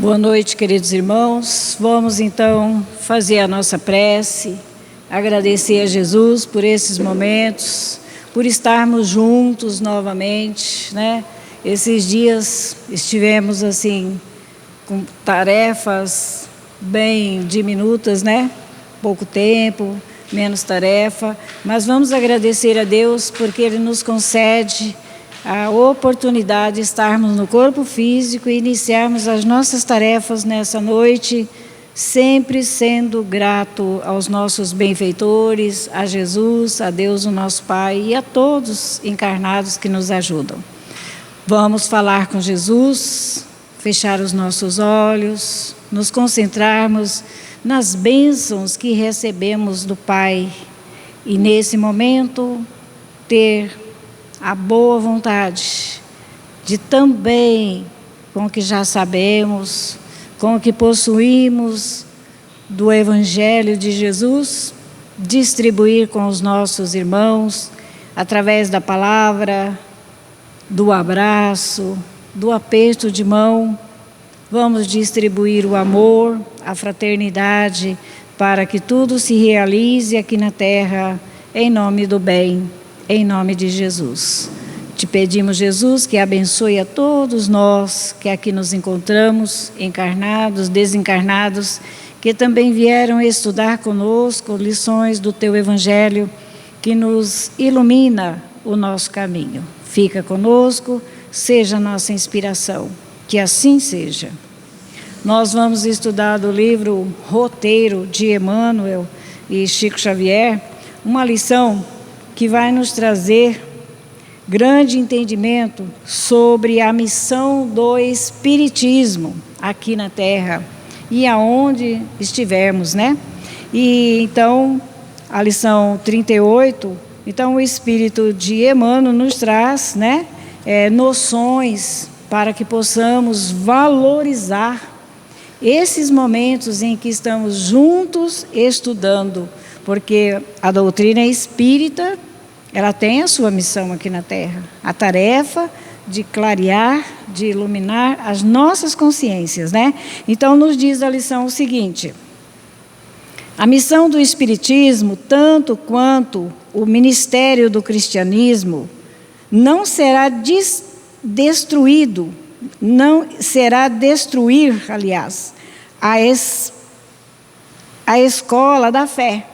Boa noite, queridos irmãos. Vamos então fazer a nossa prece, agradecer a Jesus por esses momentos, por estarmos juntos novamente, né? Esses dias estivemos assim com tarefas bem diminutas, né? Pouco tempo, menos tarefa, mas vamos agradecer a Deus porque Ele nos concede a oportunidade de estarmos no corpo físico e iniciarmos as nossas tarefas nessa noite, sempre sendo grato aos nossos benfeitores, a Jesus, a Deus, o nosso Pai, e a todos encarnados que nos ajudam. Vamos falar com Jesus, fechar os nossos olhos, nos concentrarmos nas bênçãos que recebemos do Pai, e nesse momento ter a boa vontade de também, com o que já sabemos, com o que possuímos do Evangelho de Jesus, distribuir com os nossos irmãos, através da palavra, do abraço, do aperto de mão. Vamos distribuir o amor, a fraternidade, para que tudo se realize aqui na terra, em nome do bem. Em nome de Jesus. Te pedimos, Jesus, que abençoe a todos nós que aqui nos encontramos, encarnados, desencarnados, que também vieram estudar conosco lições do Teu Evangelho, que nos ilumina o nosso caminho. Fica conosco, seja a nossa inspiração, que assim seja. Nós vamos estudar do livro Roteiro de Emmanuel e Chico Xavier, uma lição que vai nos trazer grande entendimento sobre a missão do Espiritismo aqui na Terra e aonde estivermos, né? E então, a lição 38, então o Espírito de Emmanuel nos traz, né, noções para que possamos valorizar esses momentos em que estamos juntos estudando, porque a doutrina espírita, ela tem a sua missão aqui na Terra, a tarefa de clarear, de iluminar as nossas consciências, né? Então, nos diz a lição o seguinte: a missão do Espiritismo, tanto quanto o ministério do cristianismo, não será destruído, não será destruir, aliás, a escola da fé.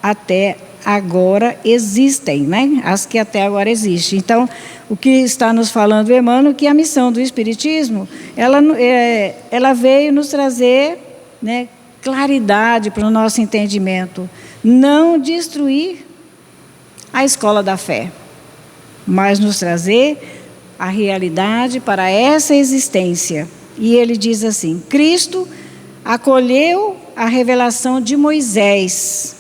Até agora existem, né? As que até agora existem. Então, o que está nos falando Emmanuel, que a missão do Espiritismo, ela veio nos trazer, né, claridade para o nosso entendimento. Não destruir a escola da fé, mas nos trazer a realidade para essa existência. E ele diz assim: Cristo acolheu a revelação de Moisés.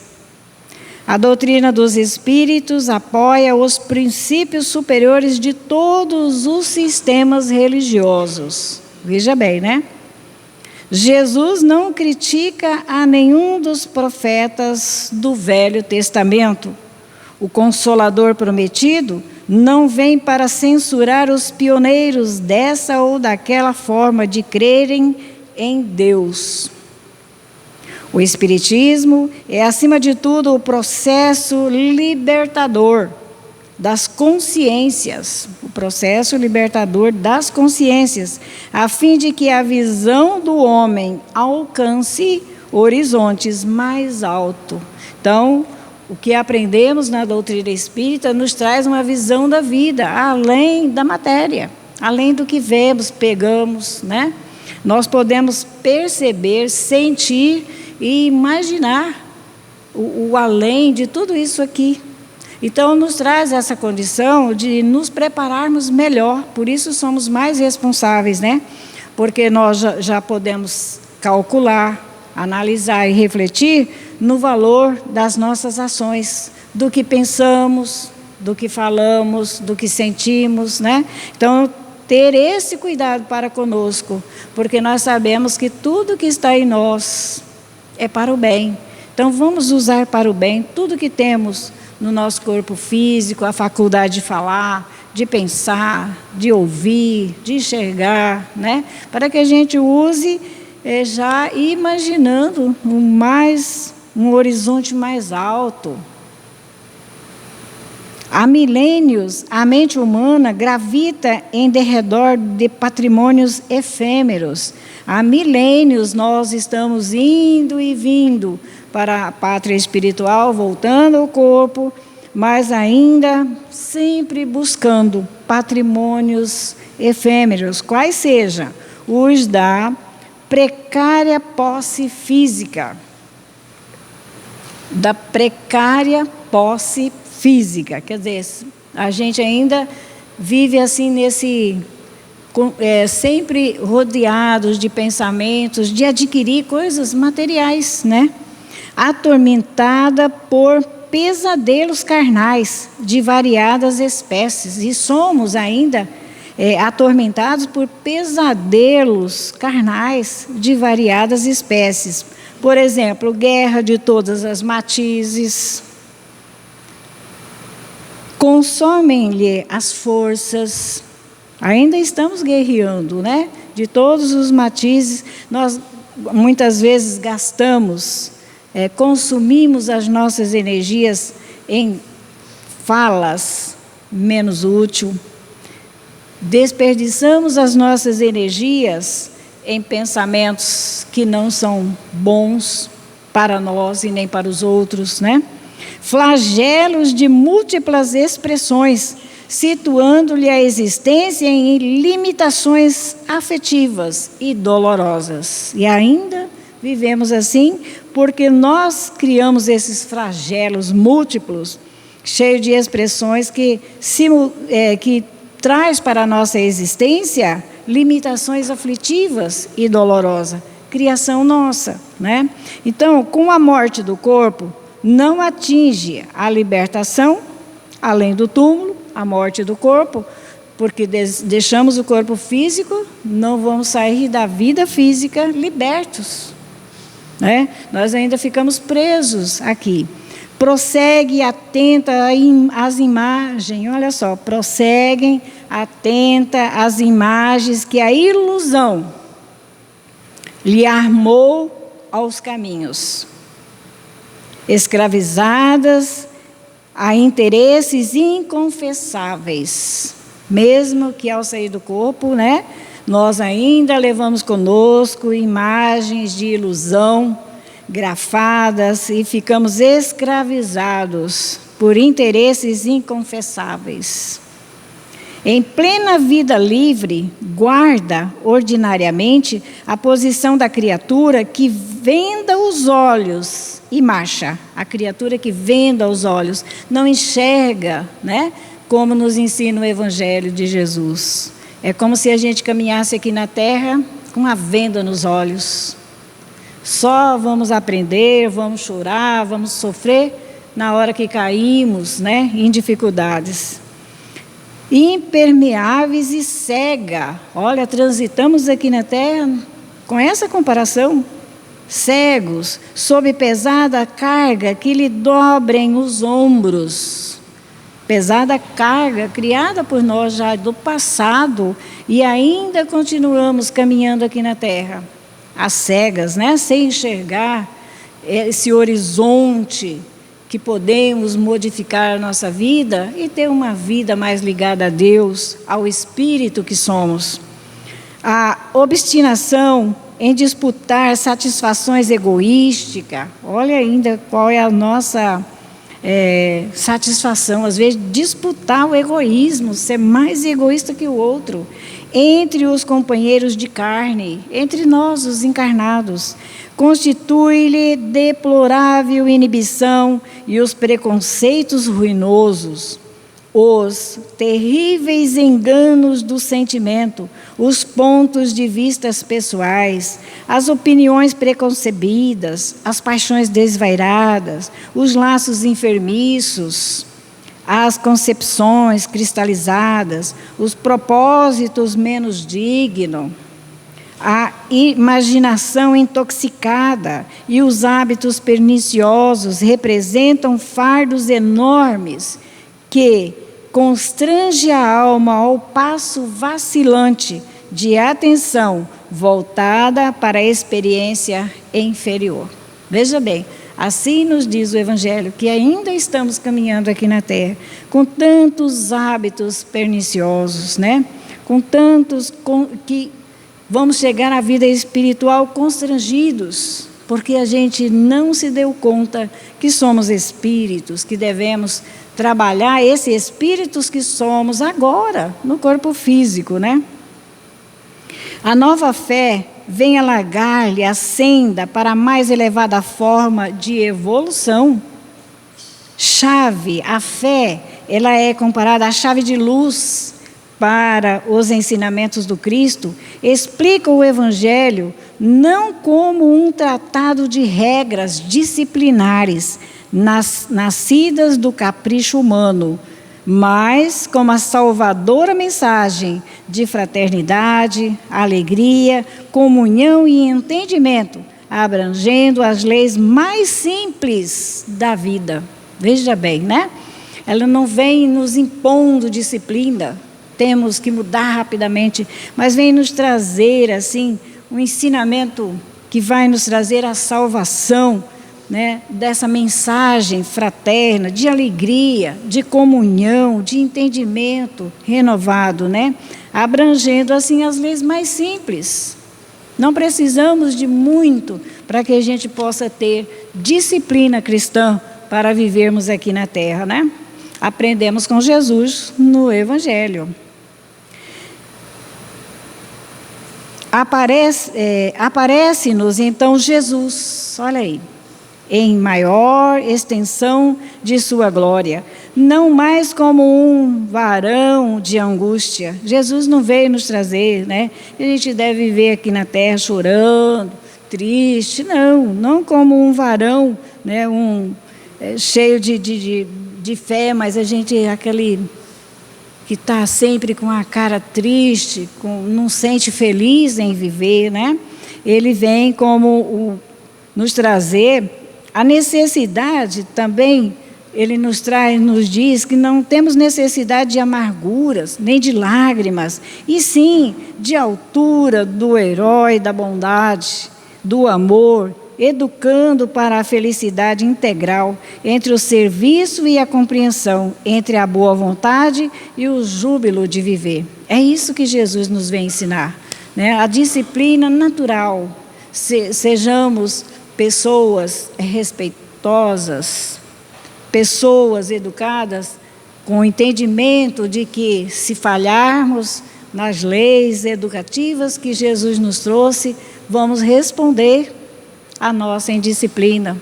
A doutrina dos Espíritos apoia os princípios superiores de todos os sistemas religiosos. Veja bem, né? Jesus não critica a nenhum dos profetas do Velho Testamento. O Consolador prometido não vem para censurar os pioneiros dessa ou daquela forma de crerem em Deus. O Espiritismo é, acima de tudo, o processo libertador das consciências, a fim de que a visão do homem alcance horizontes mais altos. Então, o que aprendemos na doutrina espírita nos traz uma visão da vida, além da matéria, além do que vemos, pegamos, né? Nós podemos perceber, sentir e imaginar o além de tudo isso aqui. Então, nos traz essa condição de nos prepararmos melhor, por isso somos mais responsáveis, né? Porque nós já podemos calcular, analisar e refletir no valor das nossas ações, do que pensamos, do que falamos, do que sentimos, né? Então, ter esse cuidado para conosco, porque nós sabemos que tudo que está em nós é para o bem. Então, vamos usar para o bem tudo que temos no nosso corpo físico, a faculdade de falar, de pensar, de ouvir, de enxergar, né? Para que a gente use já imaginando um horizonte mais alto. Há milênios, a mente humana gravita em derredor de patrimônios efêmeros. Há milênios nós estamos indo e vindo para a pátria espiritual, voltando ao corpo, mas ainda sempre buscando patrimônios efêmeros, quais sejam os da precária posse física. Da precária posse física, quer dizer, a gente ainda vive assim sempre rodeados de pensamentos, de adquirir coisas materiais, né? Atormentada por pesadelos carnais de variadas espécies, e somos ainda atormentados por pesadelos carnais de variadas espécies. Por exemplo, guerra de todas as matizes, consomem-lhe as forças, ainda estamos guerreando, né? De todos os matizes, nós muitas vezes gastamos, consumimos as nossas energias em falas menos úteis, desperdiçamos as nossas energias em pensamentos que não são bons para nós e nem para os outros, né? Flagelos de múltiplas expressões, situando-lhe a existência em limitações afetivas e dolorosas. E ainda vivemos assim porque nós criamos esses flagelos múltiplos, cheios de expressões que traz para a nossa existência limitações aflitivas e dolorosas, criação nossa, né? Então, com a morte do corpo, não atinge a libertação, além do túmulo, a morte do corpo, porque deixamos o corpo físico, não vamos sair da vida física libertos, né? Nós ainda ficamos presos aqui. Prossegue atenta às imagens, olha só, prosseguem atenta às imagens que a ilusão lhe armou aos caminhos, escravizadas a interesses inconfessáveis, mesmo que ao sair do corpo, né, nós ainda levamos conosco imagens de ilusão grafadas e ficamos escravizados por interesses inconfessáveis. Em plena vida livre, guarda ordinariamente a posição da criatura que venda os olhos e marcha. A criatura que venda os olhos, não enxerga, né? Como nos ensina o Evangelho de Jesus. É como se a gente caminhasse aqui na terra com a venda nos olhos. Só vamos aprender, vamos chorar, vamos sofrer na hora que caímos, né, em dificuldades. Impermeáveis e cega. Olha, transitamos aqui na terra com essa comparação. Cegos, sob pesada carga que lhe dobrem os ombros. Pesada carga criada por nós já do passado e ainda continuamos caminhando aqui na terra. Às cegas, né? Sem enxergar esse horizonte que podemos modificar a nossa vida e ter uma vida mais ligada a Deus, ao Espírito que somos. A obstinação em disputar satisfações egoísticas, olha ainda qual é a nossa satisfação, às vezes disputar o egoísmo, ser mais egoísta que o outro, entre os companheiros de carne, entre nós, os encarnados, constitui-lhe deplorável inibição e os preconceitos ruinosos, os terríveis enganos do sentimento, os pontos de vistas pessoais, as opiniões preconcebidas, as paixões desvairadas, os laços enfermiços, as concepções cristalizadas, os propósitos menos dignos, a imaginação intoxicada e os hábitos perniciosos representam fardos enormes que, constrange a alma ao passo vacilante de atenção voltada para a experiência inferior. Veja bem, assim nos diz o Evangelho, que ainda estamos caminhando aqui na Terra, com tantos hábitos perniciosos, né? Que vamos chegar à vida espiritual constrangidos, porque a gente não se deu conta que somos espíritos, que devemos trabalhar esses espíritos que somos agora, no corpo físico, né? A nova fé vem alargar-lhe a senda para a mais elevada forma de evolução. A fé, ela é comparada à chave de luz para os ensinamentos do Cristo, explica o Evangelho não como um tratado de regras disciplinares nascidas do capricho humano, mas como a salvadora mensagem de fraternidade, alegria, comunhão e entendimento, abrangendo as leis mais simples da vida. Veja bem, né? Ela não vem nos impondo disciplina, temos que mudar rapidamente, mas vem nos trazer, assim, um ensinamento que vai nos trazer a salvação, né, dessa mensagem fraterna, de alegria, de comunhão, de entendimento renovado, né, abrangendo assim as leis mais simples. Não precisamos de muito para que a gente possa ter disciplina cristã para vivermos aqui na Terra, né? Aprendemos com Jesus no Evangelho. Aparece-nos então Jesus, olha aí, em maior extensão de sua glória, não mais como um varão de angústia. Jesus não veio nos trazer, né? A gente deve viver aqui na terra chorando, triste, não como um varão, né? Cheio de fé, mas a gente aquele que está sempre com a cara triste, não sente feliz em viver, né? Ele vem como nos trazer a necessidade também. Ele nos diz que não temos necessidade de amarguras, nem de lágrimas, e sim de altura do herói, da bondade, do amor, educando para a felicidade integral entre o serviço e a compreensão, entre a boa vontade e o júbilo de viver. É isso que Jesus nos vem ensinar, né? A disciplina natural, sejamos pessoas respeitosas, pessoas educadas, com o entendimento de que se falharmos nas leis educativas que Jesus nos trouxe, vamos responder a nossa indisciplina.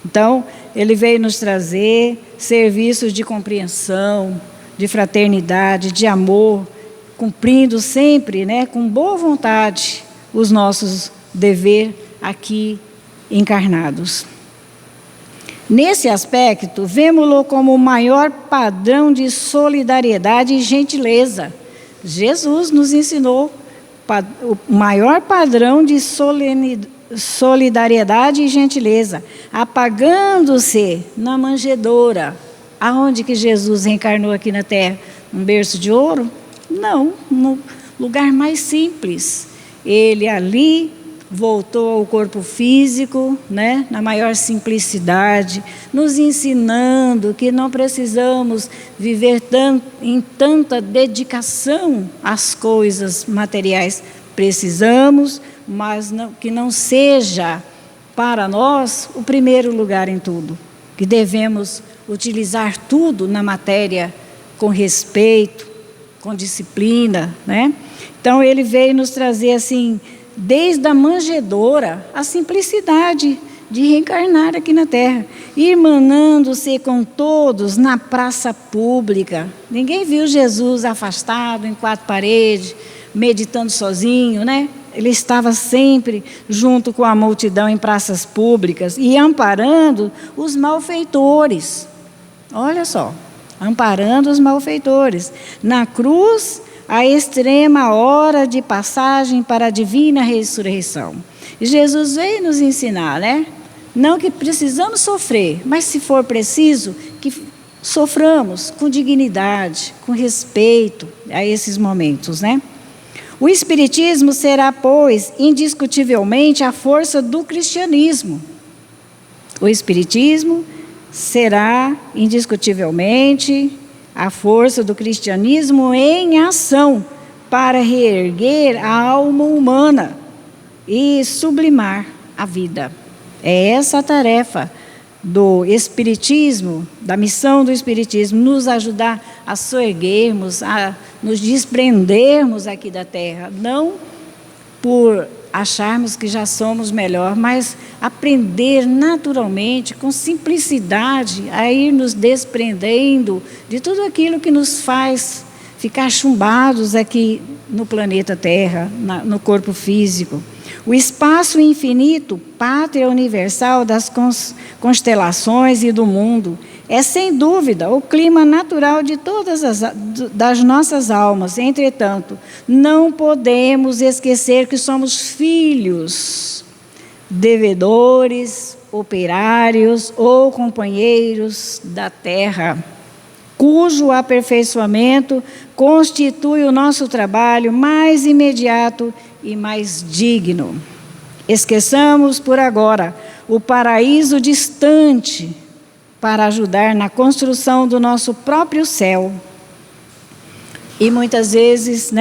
Então, ele veio nos trazer serviços de compreensão, de fraternidade, de amor, cumprindo sempre, né, com boa vontade, os nossos deveres aqui encarnados. Nesse aspecto, vemos-lo como o maior padrão de solidariedade e gentileza. Jesus nos ensinou o maior padrão de solidariedade e gentileza, apagando-se na manjedoura. Aonde que Jesus reencarnou aqui na Terra? Um berço de ouro? Não, no lugar mais simples. Ele ali voltou ao corpo físico, né, na maior simplicidade, nos ensinando que não precisamos viver em tanta dedicação às coisas materiais. Precisamos, mas que não seja para nós o primeiro lugar em tudo, que devemos utilizar tudo na matéria com respeito, com disciplina, né? Então ele veio nos trazer assim, desde a manjedoura, a simplicidade de reencarnar aqui na Terra, irmanando-se com todos na praça pública. Ninguém viu Jesus afastado em quatro paredes, meditando sozinho, né? Ele estava sempre junto com a multidão em praças públicas e amparando os malfeitores. Olha só, amparando os malfeitores. Na cruz, a extrema hora de passagem para a divina ressurreição. E Jesus veio nos ensinar, né? Não que precisamos sofrer, mas se for preciso, que soframos com dignidade, com respeito a esses momentos, né? O Espiritismo será, pois, indiscutivelmente a força do cristianismo. O Espiritismo será indiscutivelmente a força do cristianismo em ação para reerguer a alma humana e sublimar a vida. É essa a tarefa do Espiritismo, da missão do Espiritismo, nos ajudar a soerguermos, a nos desprendermos aqui da terra, não por acharmos que já somos melhor, mas aprender naturalmente, com simplicidade, a ir nos desprendendo de tudo aquilo que nos faz ficar chumbados aqui no planeta Terra, no corpo físico. O espaço infinito, pátria universal das constelações e do mundo, é sem dúvida o clima natural de todas das nossas almas. Entretanto, não podemos esquecer que somos filhos, devedores, operários ou companheiros da terra, cujo aperfeiçoamento constitui o nosso trabalho mais imediato e mais digno. Esqueçamos por agora o paraíso distante para ajudar na construção do nosso próprio céu. E muitas vezes,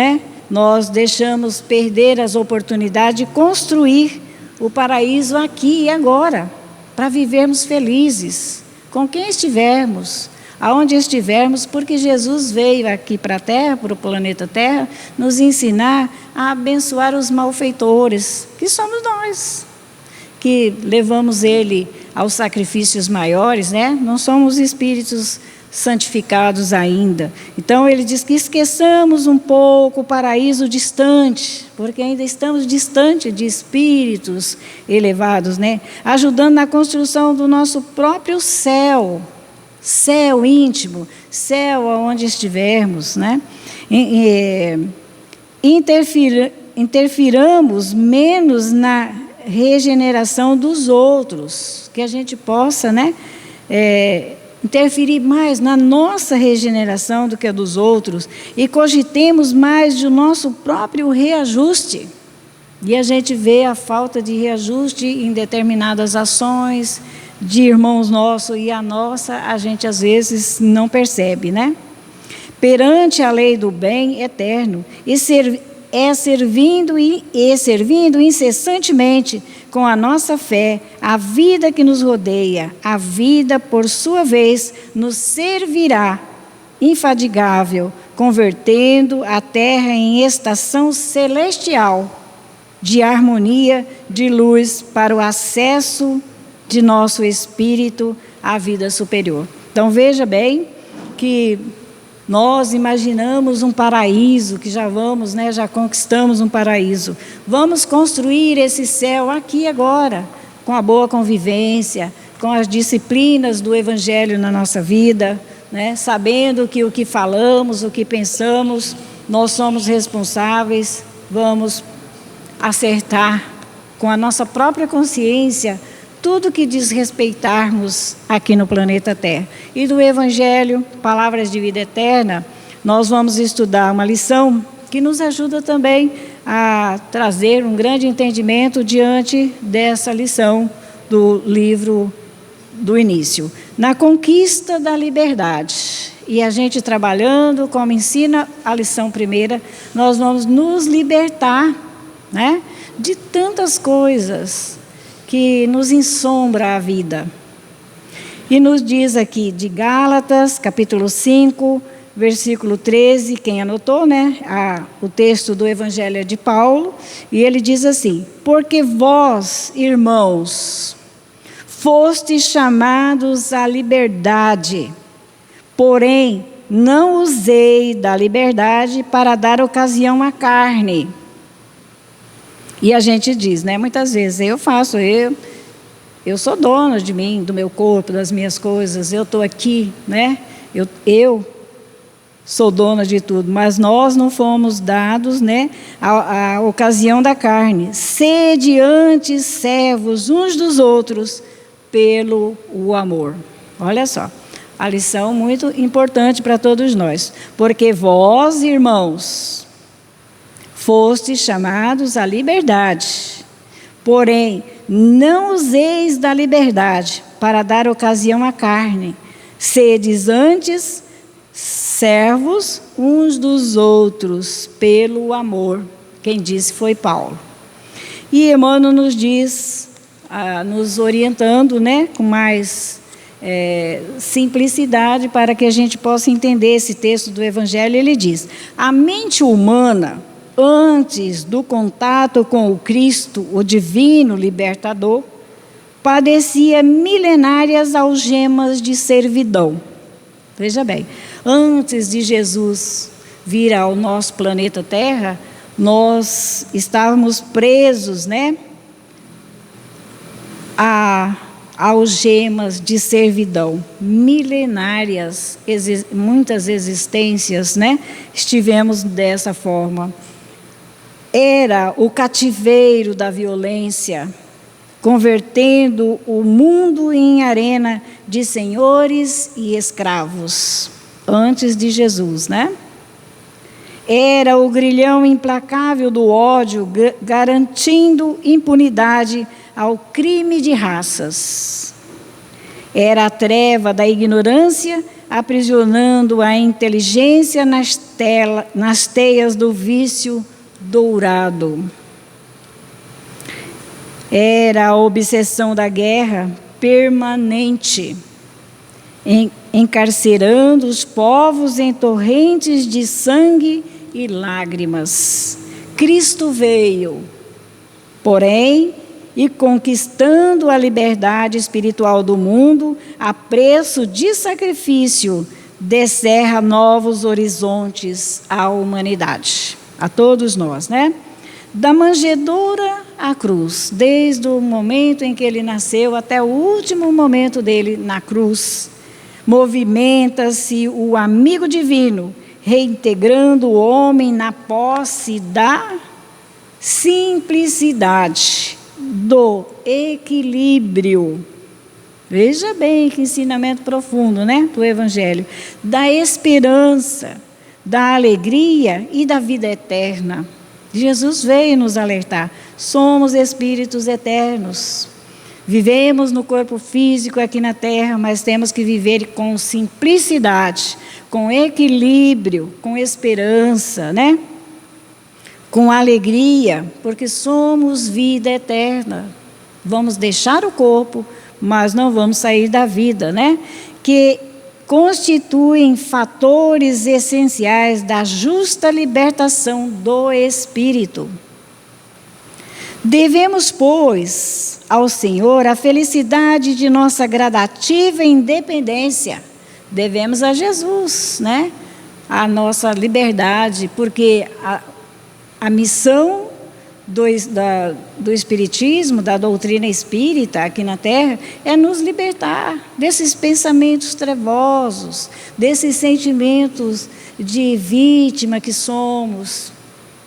nós deixamos perder as oportunidades de construir o paraíso aqui e agora, para vivermos felizes, com quem estivermos, aonde estivermos, porque Jesus veio aqui para a Terra, para o planeta Terra, nos ensinar a abençoar os malfeitores, que somos nós, que levamos Ele aos sacrifícios maiores, não somos espíritos santificados ainda. Então, ele diz que esqueçamos um pouco o paraíso distante, porque ainda estamos distante de espíritos elevados, ajudando na construção do nosso próprio céu, céu íntimo, céu aonde estivermos, interfiramos menos na regeneração dos outros, que a gente possa, interferir mais na nossa regeneração do que a dos outros, e cogitemos mais do nosso próprio reajuste. E a gente vê a falta de reajuste em determinadas ações de irmãos nossos, e a nossa a gente às vezes não percebe, Perante a lei do bem eterno, servindo incessantemente com a nossa fé, a vida que nos rodeia, a vida, por sua vez, nos servirá infadigável, convertendo a terra em estação celestial de harmonia, de luz, para o acesso de nosso espírito à vida superior. Então, veja bem que nós imaginamos um paraíso, que já vamos, já conquistamos um paraíso. Vamos construir esse céu aqui agora, com a boa convivência, com as disciplinas do Evangelho na nossa vida, sabendo que o que falamos, o que pensamos, nós somos responsáveis, vamos acertar com a nossa própria consciência tudo que desrespeitarmos aqui no planeta Terra. E do Evangelho, Palavras de Vida Eterna, nós vamos estudar uma lição que nos ajuda também a trazer um grande entendimento diante dessa lição do livro do início. Na conquista da liberdade. E a gente trabalhando, como ensina a lição primeira, nós vamos nos libertar, de tantas coisas que nos ensombra a vida. E nos diz aqui de Gálatas, capítulo 5, versículo 13, quem anotou, o texto do Evangelho de Paulo, e ele diz assim: porque vós, irmãos, fostes chamados à liberdade, porém não usei da liberdade para dar ocasião à carne. E a gente diz, muitas vezes, eu sou dona de mim, do meu corpo, das minhas coisas, eu estou aqui, eu sou dona de tudo, mas nós não fomos dados, a ocasião da carne. Sede antes servos uns dos outros pelo o amor. Olha só, A lição muito importante para todos nós. Porque vós, irmãos, fostes chamados à liberdade. Porém, não useis da liberdade para dar ocasião à carne. Sedes antes servos uns dos outros pelo amor. Quem disse foi Paulo. E Emmanuel nos diz, nos orientando, né, com mais simplicidade para que a gente possa entender esse texto do Evangelho. Ele diz: a mente humana, antes do contato com o Cristo, o divino libertador, padecia milenárias algemas de servidão. Veja bem, antes de Jesus vir ao nosso planeta Terra, nós estávamos presos, né, a algemas de servidão, milenárias, muitas existências, né, estivemos dessa forma. Era o cativeiro da violência, convertendo o mundo em arena de senhores e escravos, antes de Jesus, né? Era o grilhão implacável do ódio, garantindo impunidade ao crime de raças. Era a treva da ignorância, aprisionando a inteligência nas teias do vício dourado. Era a obsessão da guerra permanente, encarcerando os povos em torrentes de sangue e lágrimas. Cristo veio, porém, e conquistando a liberdade espiritual do mundo, a preço de sacrifício, descerra novos horizontes à humanidade, a todos nós, né? Da manjedoura à cruz, desde o momento em que ele nasceu até o último momento dele na cruz, movimenta-se o amigo divino, reintegrando o homem na posse da simplicidade, do equilíbrio. Veja bem que ensinamento profundo, né, do Evangelho. Da esperança, da alegria e da vida eterna. Jesus veio nos alertar. Somos espíritos eternos. Vivemos no corpo físico aqui na Terra, mas temos que viver com simplicidade, com equilíbrio, com esperança, né? Com alegria, porque somos vida eterna. Vamos deixar o corpo, mas não vamos sair da vida, né? Que constituem fatores essenciais da justa libertação do espírito. Devemos, pois, ao Senhor a felicidade de nossa gradativa independência. Devemos a Jesus, né? A nossa liberdade, porque a missão do Espiritismo, da doutrina espírita aqui na Terra, é nos libertar desses pensamentos trevosos, desses sentimentos de vítima que somos.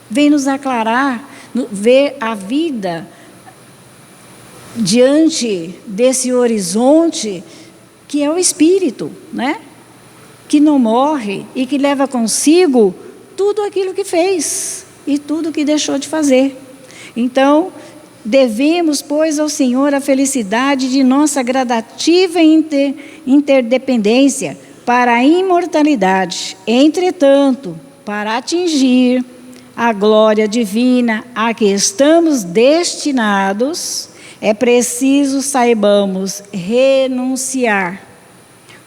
Vem nos aclarar, ver a vida diante desse horizonte que é o Espírito, né? Que não morre e que leva consigo tudo aquilo que fez e tudo que deixou de fazer. Então, devemos, pois, ao Senhor a felicidade de nossa gradativa interdependência para a imortalidade. Entretanto, para atingir a glória divina a que estamos destinados, é preciso saibamos renunciar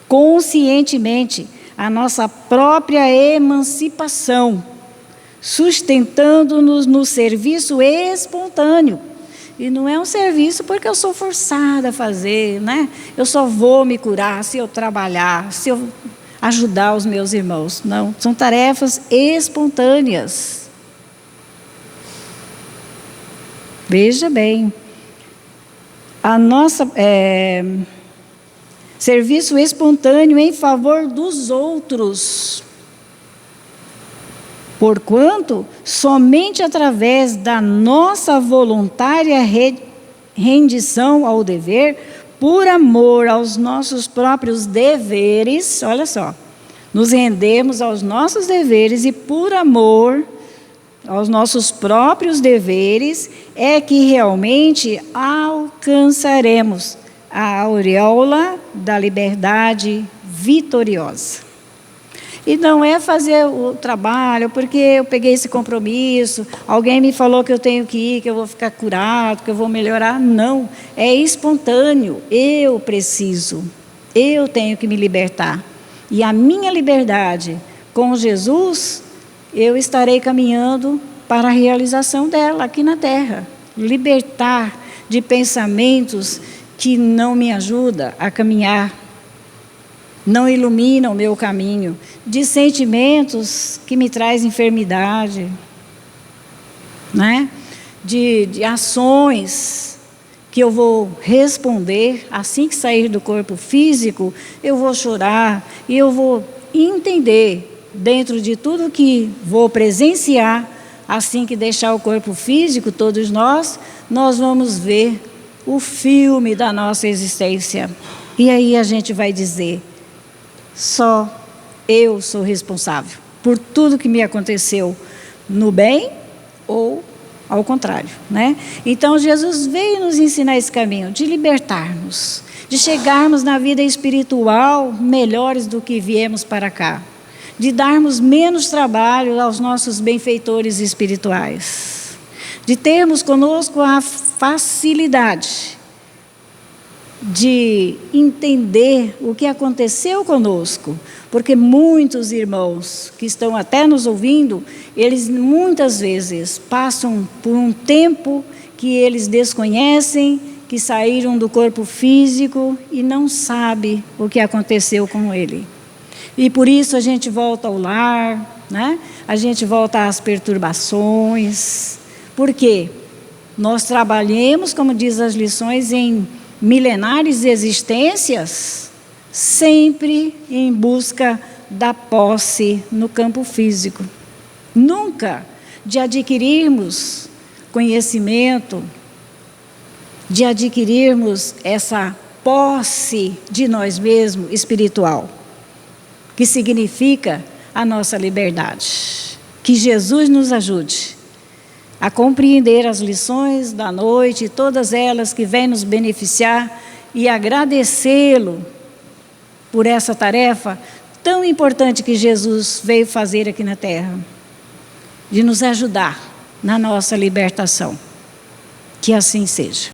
conscientemente a nossa própria emancipação, sustentando-nos no serviço espontâneo. E não é um serviço porque eu sou forçada a fazer, né? Eu só vou me curar se eu trabalhar, se eu ajudar os meus irmãos. Não, são tarefas espontâneas. Veja bem, a nossa serviço espontâneo em favor dos outros. Porquanto, somente através da nossa voluntária rendição ao dever, por amor aos nossos próprios deveres, olha só, nos rendemos aos nossos deveres e por amor aos nossos próprios deveres é que realmente alcançaremos a auréola da liberdade vitoriosa. E não é fazer o trabalho, porque eu peguei esse compromisso, alguém me falou que eu tenho que ir, que eu vou ficar curado, que eu vou melhorar. Não, é espontâneo. Eu preciso, eu tenho que me libertar. E a minha liberdade com Jesus, eu estarei caminhando para a realização dela aqui na terra. Libertar de pensamentos que não me ajudam a caminhar, não iluminam o meu caminho, de sentimentos que me trazem enfermidade, né? de ações que eu vou responder, assim que sair do corpo físico, eu vou chorar e eu vou entender, dentro de tudo que vou presenciar, assim que deixar o corpo físico, todos nós vamos ver o filme da nossa existência. E aí a gente vai dizer, só eu sou responsável por tudo que me aconteceu, no bem ou ao contrário, né? Então Jesus veio nos ensinar esse caminho de libertar-nos, de chegarmos na vida espiritual melhores do que viemos para cá, de darmos menos trabalho aos nossos benfeitores espirituais, de termos conosco a facilidade de entender o que aconteceu conosco, porque muitos irmãos que estão até nos ouvindo, eles muitas vezes passam por um tempo que eles desconhecem, que saíram do corpo físico e não sabem o que aconteceu com ele. E por isso a gente volta ao lar, né? A gente volta às perturbações. Por quê? Nós trabalhamos, como diz as lições, em milenares existências, sempre em busca da posse no campo físico. Nunca de adquirirmos conhecimento, de adquirirmos essa posse de nós mesmos espiritual, que significa a nossa liberdade. Que Jesus nos ajude a compreender as lições da noite, todas elas que vêm nos beneficiar, e agradecê-lo por essa tarefa tão importante que Jesus veio fazer aqui na terra, de nos ajudar na nossa libertação. Que assim seja.